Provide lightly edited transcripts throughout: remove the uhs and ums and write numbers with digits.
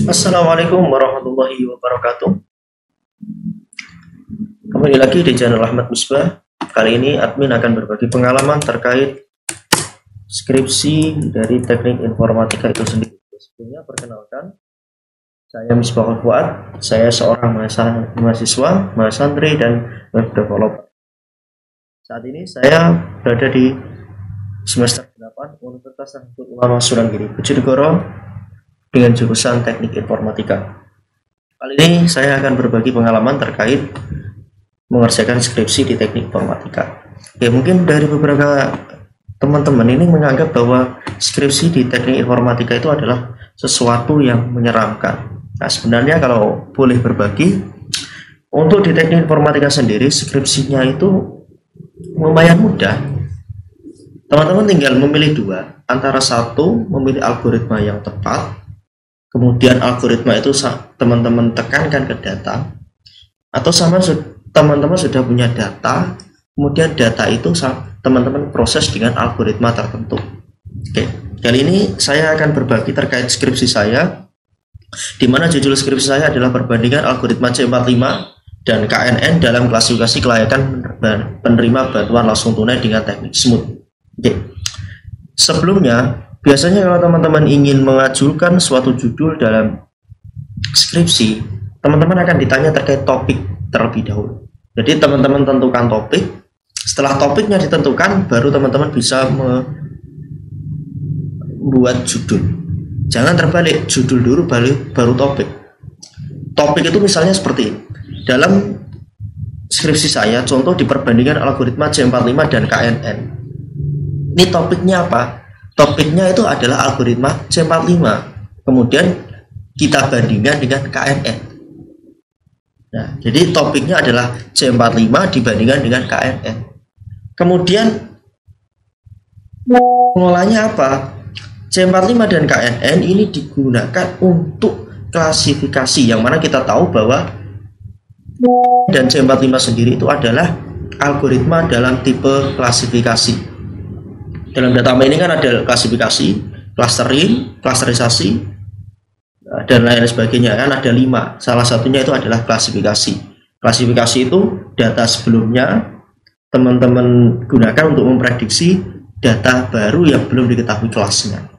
Assalamualaikum warahmatullahi wabarakatuh. Kembali lagi di channel Ahmad Misbah. Kali ini admin akan berbagi pengalaman terkait skripsi dari teknik informatika itu sendiri. Sebelumnya perkenalkan, saya Misbah Fuad. Saya seorang mahasiswa, mahasantri dan web developer. Saat ini saya berada di semester 8 Universitas Nahdlatul Ulama Surabaya, Bojonegoro, dengan jurusan teknik informatika. Kali ini saya akan berbagi pengalaman terkait mengerjakan skripsi di teknik informatika. Oke, mungkin dari beberapa teman-teman ini menganggap bahwa skripsi di teknik informatika itu adalah sesuatu yang menyeramkan. Nah, sebenarnya kalau boleh berbagi, untuk di teknik informatika sendiri skripsinya itu lumayan mudah. Teman-teman tinggal memilih dua, antara satu memilih algoritma yang tepat, kemudian algoritma itu teman-teman tekankan ke data, atau sama teman-teman sudah punya data, kemudian data itu teman-teman proses dengan algoritma tertentu. Oke, kali ini saya akan berbagi terkait skripsi saya, di mana judul skripsi saya adalah perbandingan algoritma C45 dan KNN dalam klasifikasi kelayakan penerima bantuan langsung tunai dengan teknik smooth. Oke, sebelumnya biasanya kalau teman-teman ingin mengajukan suatu judul dalam skripsi, teman-teman akan ditanya terkait topik terlebih dahulu. Jadi teman-teman tentukan topik, setelah topiknya ditentukan, baru teman-teman bisa membuat judul. Jangan terbalik, judul dulu baru topik. Topik itu misalnya seperti ini. Dalam skripsi saya, contoh di perbandingan algoritma C45 dan KNN. Ini topiknya apa? Topiknya itu adalah algoritma C45, kemudian kita bandingkan dengan KNN. Nah, jadi topiknya adalah C45 dibandingkan dengan KNN. Kemudian pengolahannya apa? C45 dan KNN ini digunakan untuk klasifikasi, yang mana kita tahu bahwa dan C45 sendiri itu adalah algoritma dalam tipe klasifikasi. Dalam data ini kan ada klasifikasi, clustering, clusterisasi, dan lain sebagainya, kan ada 5. Salah satunya itu adalah klasifikasi. Klasifikasi itu data sebelumnya teman-teman gunakan untuk memprediksi data baru yang belum diketahui kelasnya.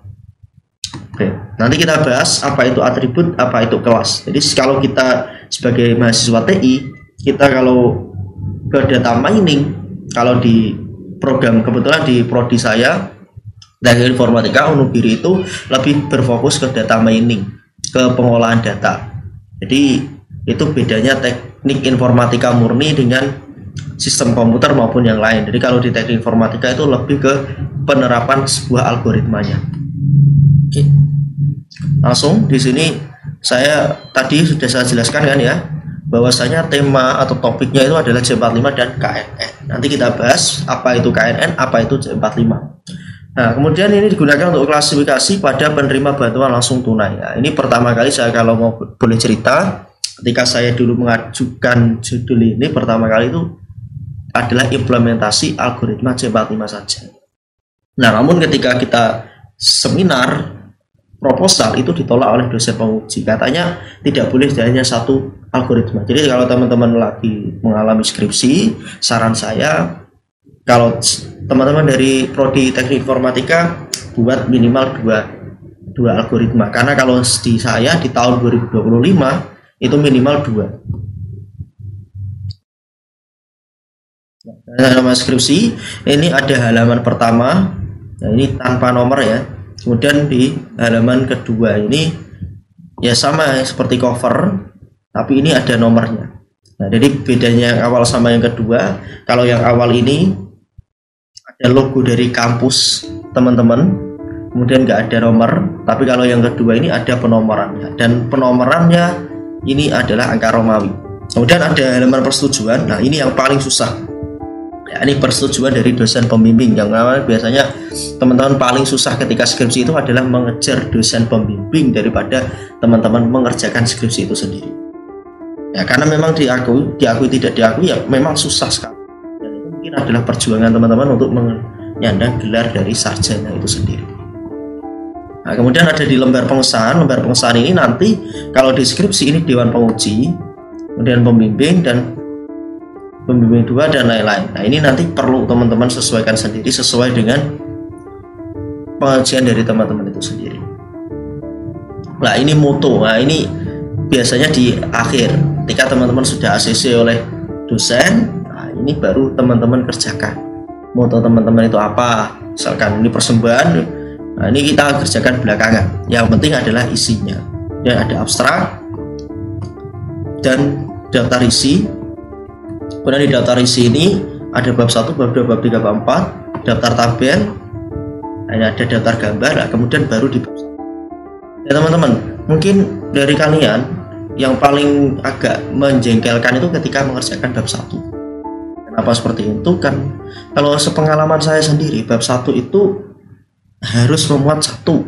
Oke, nanti kita bahas apa itu atribut, apa itu kelas. Jadi kalau kita sebagai mahasiswa TI, kita kalau ke data mining, kalau di program, kebetulan di prodi saya teknik informatika Unugiri itu lebih berfokus ke data mining, ke pengolahan data. Jadi itu bedanya teknik informatika murni dengan sistem komputer maupun yang lain. Jadi kalau di teknik informatika itu lebih ke penerapan sebuah algoritmanya. Oke. Langsung di sini saya tadi sudah saya jelaskan kan ya, bahwasanya tema atau topiknya itu adalah C45 dan KNN. Nanti kita bahas apa itu KNN, apa itu C45. Nah, kemudian ini digunakan untuk klasifikasi pada penerima bantuan langsung tunai. Nah, ini pertama kali saya kalau mau boleh cerita, ketika saya dulu mengajukan judul ini pertama kali itu adalah implementasi algoritma C45 saja. Nah, namun ketika kita seminar proposal itu ditolak oleh dosen penguji, katanya tidak boleh hanya satu algoritma. Jadi kalau teman-teman lagi mengalami skripsi, saran saya kalau teman-teman dari prodi teknik informatika buat minimal dua algoritma, karena kalau di saya di tahun 2025 itu minimal 2. Nama skripsi ini ada halaman pertama, nah ini tanpa nomor ya. Kemudian di halaman kedua ini ya sama seperti cover, tapi ini ada nomornya. Nah, jadi bedanya yang awal sama yang kedua, kalau yang awal ini ada logo dari kampus teman-teman, kemudian nggak ada nomor, tapi kalau yang kedua ini ada penomorannya, dan penomorannya ini adalah angka Romawi. Kemudian ada halaman persetujuan. Nah, ini yang paling susah. Ya, ini persetujuan dari dosen pembimbing, yang biasanya teman-teman paling susah ketika skripsi itu adalah mengejar dosen pembimbing daripada teman-teman mengerjakan skripsi itu sendiri. Ya, karena memang diakui tidak diakui ya memang susah sekali. Dan itu mungkin adalah perjuangan teman-teman untuk menyandang gelar dari sarjana itu sendiri. Nah, kemudian ada di lembar pengesahan. Lembar pengesahan ini nanti kalau deskripsi ini dewan penguji, kemudian pembimbing dan pembimbing 2 dan lain-lain. Nah, ini nanti perlu teman-teman sesuaikan sendiri sesuai dengan pengajian dari teman-teman itu sendiri. Nah, ini moto. Nah, ini biasanya di akhir ketika teman-teman sudah ACC oleh dosen. Nah, ini baru teman-teman kerjakan. Moto teman-teman itu apa? Misalkan ini persembahan. Nah, ini kita kerjakan belakangan. Yang penting adalah isinya. Dan ada abstrak dan daftar isi. Kemudian di daftar isi ini ada bab 1, bab 2, bab 3, bab 4, daftar tabel. Nah, ini ada daftar gambar. Nah, kemudian baru di bab 1. Ya teman-teman, mungkin dari kalian yang paling agak menjengkelkan itu ketika mengerjakan bab 1. Kenapa seperti itu? Kan kalau sepengalaman saya sendiri, bab 1 itu harus memuat satu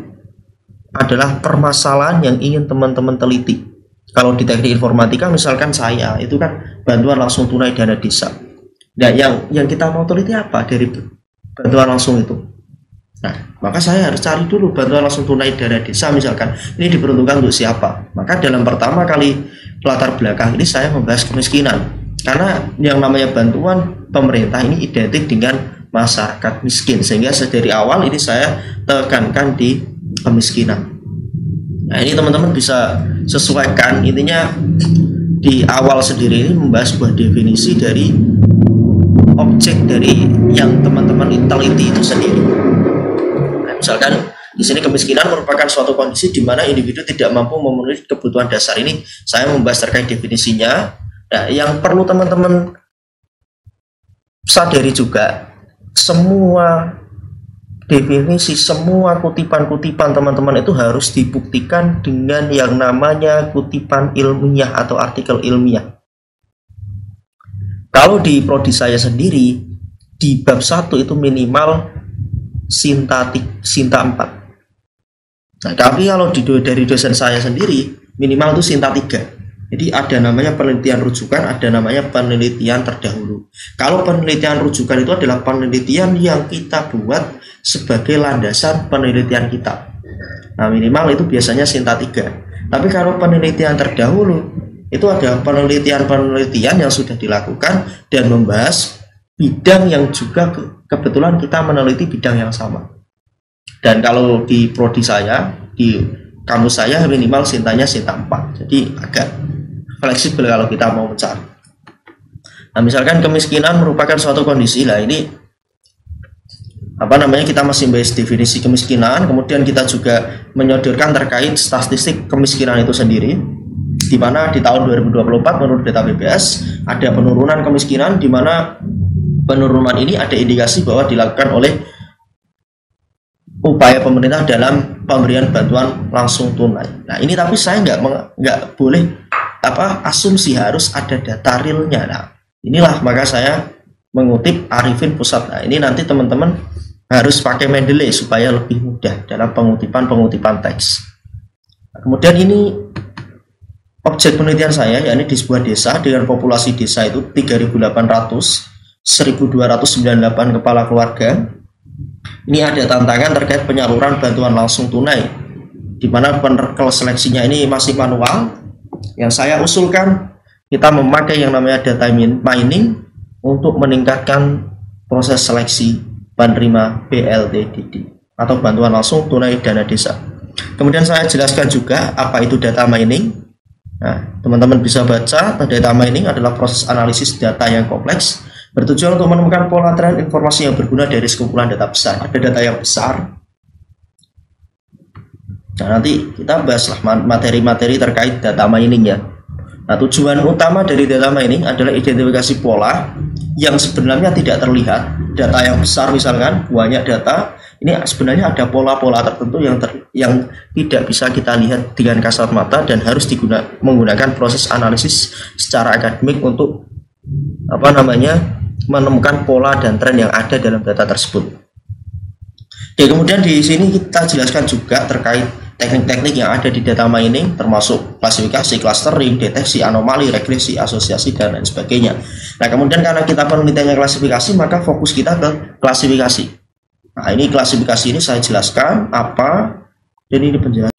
adalah permasalahan yang ingin teman-teman teliti. Kalau di teknik informatika misalkan saya itu kan bantuan langsung tunai dana desa. Nah, yang kita mau teliti apa dari bantuan langsung itu? Nah, maka saya harus cari dulu bantuan langsung tunai dana desa misalkan ini diperuntukkan untuk siapa. Maka dalam pertama kali latar belakang ini saya membahas kemiskinan. Karena yang namanya bantuan pemerintah ini identik dengan masyarakat miskin, sehingga dari awal ini saya tekankan di kemiskinan. Nah, ini teman-teman bisa sesuaikan, intinya di awal sendiri ini membahas sebuah definisi dari objek dari yang teman-teman teliti itu sendiri. Nah, misalkan di sini kemiskinan merupakan suatu kondisi di mana individu tidak mampu memenuhi kebutuhan dasar. Ini saya membahas terkait definisinya. Nah, yang perlu teman-teman sadari juga, semua definisi, semua kutipan-kutipan teman-teman itu harus dibuktikan dengan yang namanya kutipan ilmiah atau artikel ilmiah. Kalau di prodi saya sendiri, di bab 1 itu minimal Sinta 4. Nah, tapi kalau dari dosen saya sendiri, minimal itu Sinta 3. Jadi ada namanya penelitian rujukan, ada namanya penelitian terdahulu. Kalau penelitian rujukan itu adalah penelitian yang kita buat sebagai landasan penelitian kita. Nah, minimal itu biasanya Sinta 3. Tapi kalau penelitian terdahulu, itu ada penelitian-penelitian yang sudah dilakukan dan membahas bidang yang juga kebetulan kita meneliti bidang yang sama. Dan kalau di prodi saya, di kampus saya minimal Sintanya Sinta 4. Jadi agak fleksibel kalau kita mau mencari. Nah, misalkan kemiskinan merupakan suatu kondisi, lah ini kita masih bahas definisi kemiskinan, kemudian kita juga menyodorkan terkait statistik kemiskinan itu sendiri, di mana di tahun 2024 menurut data BPS ada penurunan kemiskinan, di mana penurunan ini ada indikasi bahwa dilakukan oleh upaya pemerintah dalam pemberian bantuan langsung tunai. Nah, ini tapi saya nggak boleh asumsi harus ada data realnya. Nah, inilah maka saya mengutip Arifin Pusat. Nah, ini nanti teman-teman harus pakai Mendeley supaya lebih mudah dalam pengutipan teks. Nah, kemudian ini objek penelitian saya, yakni di sebuah desa dengan populasi desa itu 3.800, 1.298 kepala keluarga. Ini ada tantangan terkait penyaluran bantuan langsung tunai, di mana seleksinya ini masih manual. Yang saya usulkan kita memakai yang namanya data mining untuk meningkatkan proses seleksi penerima BLTDD atau bantuan langsung tunai dana desa. Kemudian saya jelaskan juga apa itu data mining. Nah, teman-teman bisa baca, data mining adalah proses analisis data yang kompleks bertujuan untuk menemukan pola tren informasi yang berguna dari sekumpulan data besar. Ada data yang besar. Nah, nanti kita bahaslah materi-materi terkait data mining ya. Nah, tujuan utama dari data mining adalah identifikasi pola yang sebenarnya tidak terlihat. Data yang besar misalkan, banyak data, ini sebenarnya ada pola-pola tertentu yang tidak bisa kita lihat dengan kasat mata dan harus menggunakan proses analisis secara akademik untuk menemukan pola dan tren yang ada dalam data tersebut. Oke, kemudian di sini kita jelaskan juga terkait teknik-teknik yang ada di data mining, termasuk klasifikasi, clustering, deteksi, anomali, regresi, asosiasi, dan lain sebagainya. Nah, kemudian karena kita penelitiannya klasifikasi, maka fokus kita ke klasifikasi. Nah, ini klasifikasi ini saya jelaskan apa Dan ini penjelasan.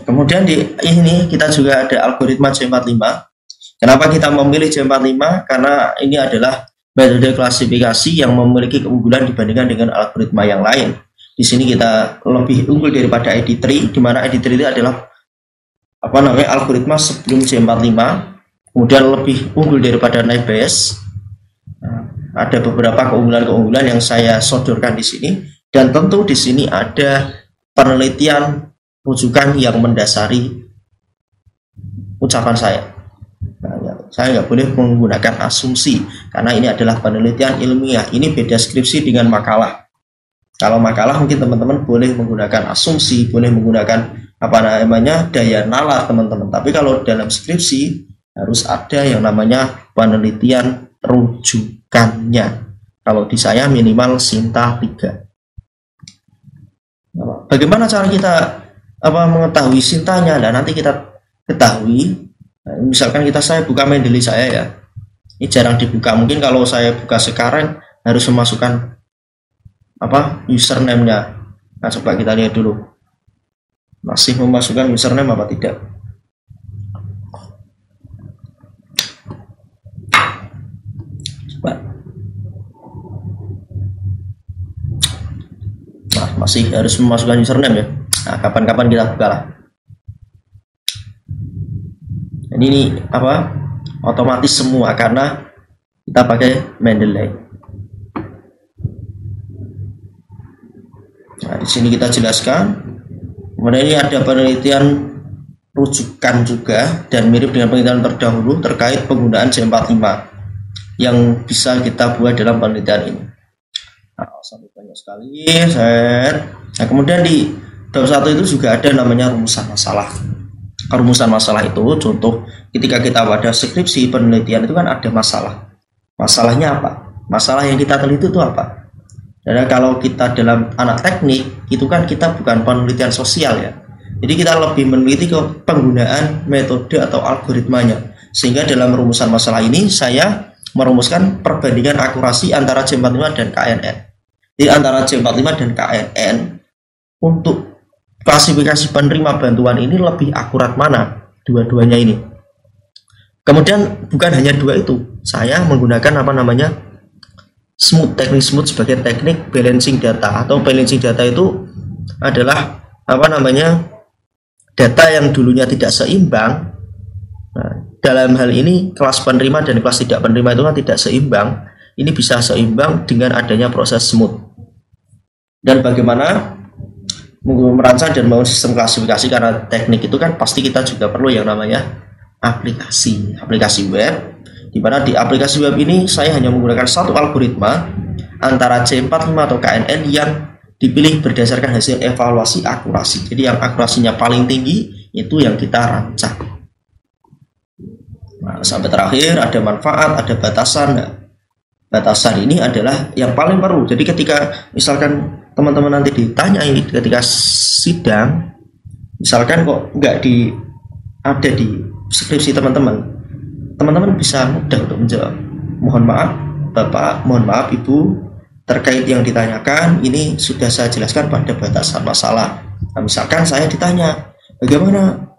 Kemudian di ini kita juga ada algoritma C45. Kenapa kita memilih C45? Karena ini adalah metode klasifikasi yang memiliki keunggulan dibandingkan dengan algoritma yang lain. Di sini kita lebih unggul daripada ID3, di mana ID3 itu adalah algoritma sebelum C45, kemudian lebih unggul daripada Naive Bayes. Ada beberapa keunggulan-keunggulan yang saya sodorkan di sini, dan tentu di sini ada penelitian rujukan yang mendasari ucapan saya. Saya nggak boleh menggunakan asumsi karena ini adalah penelitian ilmiah. Ini beda skripsi dengan makalah. Kalau makalah mungkin teman-teman boleh menggunakan asumsi, boleh menggunakan daya nalar teman-teman. Tapi kalau dalam skripsi harus ada yang namanya penelitian rujukannya. Kalau di saya minimal Sinta 3. Bagaimana cara kita mengetahui Sintanya? Nah, nanti kita ketahui. Misalkan saya buka Mendeley saya ya, ini jarang dibuka. Mungkin kalau saya buka sekarang harus memasukkan username-nya. Nah, coba kita lihat dulu, masih memasukkan username apa tidak. Coba. Nah, masih harus memasukkan username ya. Nah, kapan-kapan kita buka lah. Ini otomatis semua karena kita pakai Mendeley. Nah, di sini kita jelaskan. Kemudian ini ada penelitian rujukan juga dan mirip dengan penelitian terdahulu terkait penggunaan C45 yang bisa kita buat dalam penelitian ini. Nah, sampai banyak sekali. Nah, kemudian di bab 1 itu juga ada namanya rumusan masalah. Rumusan masalah itu contoh ketika kita pada skripsi penelitian itu kan ada masalah. Masalahnya apa? Masalah yang kita teliti itu apa? Dan kalau kita dalam anak teknik itu kan kita bukan penelitian sosial ya. Jadi kita lebih meneliti ke penggunaan metode atau algoritmanya. Sehingga dalam rumusan masalah ini saya merumuskan perbandingan akurasi antara C45 dan KNN. Jadi antara C45 dan KNN untuk klasifikasi penerima bantuan ini lebih akurat mana dua-duanya ini. Kemudian bukan hanya dua itu, saya menggunakan smooth, teknik smooth sebagai teknik balancing data. Atau balancing data itu adalah data yang dulunya tidak seimbang. Nah, dalam hal ini kelas penerima dan kelas tidak penerima itu kan tidak seimbang. Ini bisa seimbang dengan adanya proses smooth. Dan bagaimana merancang dan membangun sistem klasifikasi, karena teknik itu kan pasti kita juga perlu yang namanya aplikasi web, di mana di aplikasi web ini saya hanya menggunakan satu algoritma antara C45 atau KNN yang dipilih berdasarkan hasil evaluasi akurasi. Jadi yang akurasinya paling tinggi itu yang kita rancang. Nah, sampai terakhir ada manfaat, ada batasan. Nah, batasan ini adalah yang paling perlu. Jadi ketika misalkan teman-teman nanti ditanyai ketika sidang, misalkan kok nggak ada di skripsi teman-teman bisa mudah untuk menjawab. Mohon maaf Bapak, mohon maaf Ibu, terkait yang ditanyakan ini sudah saya jelaskan pada batasan masalah. Nah, misalkan saya ditanya bagaimana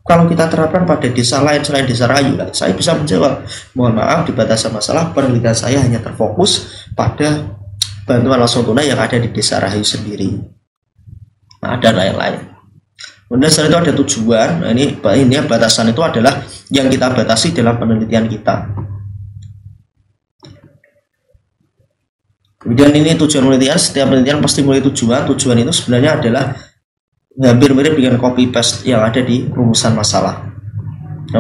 kalau kita terapkan pada desa lain selain desa Rayu, saya bisa menjawab, mohon maaf di batasan masalah penelitian saya hanya terfokus pada bantuan langsung tunai yang ada di desa Rahayu sendiri. Nah, dan lain-lain. Kemudian setelah itu ada tujuan. Nah, ini batasan itu adalah yang kita batasi dalam penelitian kita. Kemudian ini tujuan penelitian. Setiap penelitian pasti memiliki tujuan. Tujuan itu sebenarnya adalah hampir mirip dengan copy paste yang ada di rumusan masalah. Nah,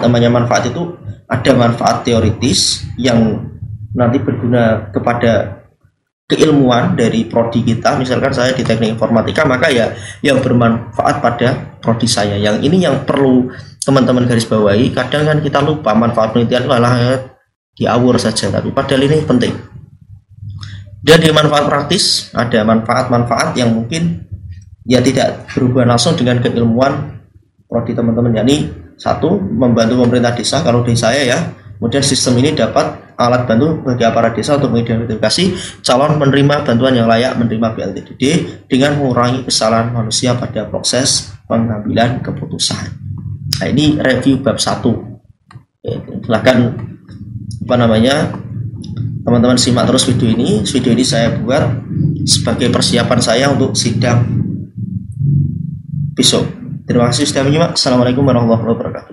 namanya manfaat itu ada manfaat teoritis yang nanti berguna kepada keilmuan dari prodi kita. Misalkan saya di teknik informatika, maka ya yang bermanfaat pada prodi saya. Yang ini yang perlu teman-teman garis bawahi. Kadang kan kita lupa manfaat penelitian malah diawur saja, tapi padahal ini penting. Dan di manfaat praktis ada manfaat-manfaat yang mungkin ya tidak berhubungan langsung dengan keilmuan prodi teman-teman. Yani satu, membantu pemerintah desa. Kalau di saya ya Kemudian sistem ini dapat alat bantu bagi aparat desa untuk mengidentifikasi calon penerima bantuan yang layak menerima BLTDD dengan mengurangi kesalahan manusia pada proses pengambilan keputusan. Nah, ini review bab 1. Silahkan teman-teman simak terus video ini. Video ini saya buat sebagai persiapan saya untuk sidang besok. Terima kasih sudah menyimak. Assalamualaikum warahmatullahi wabarakatuh.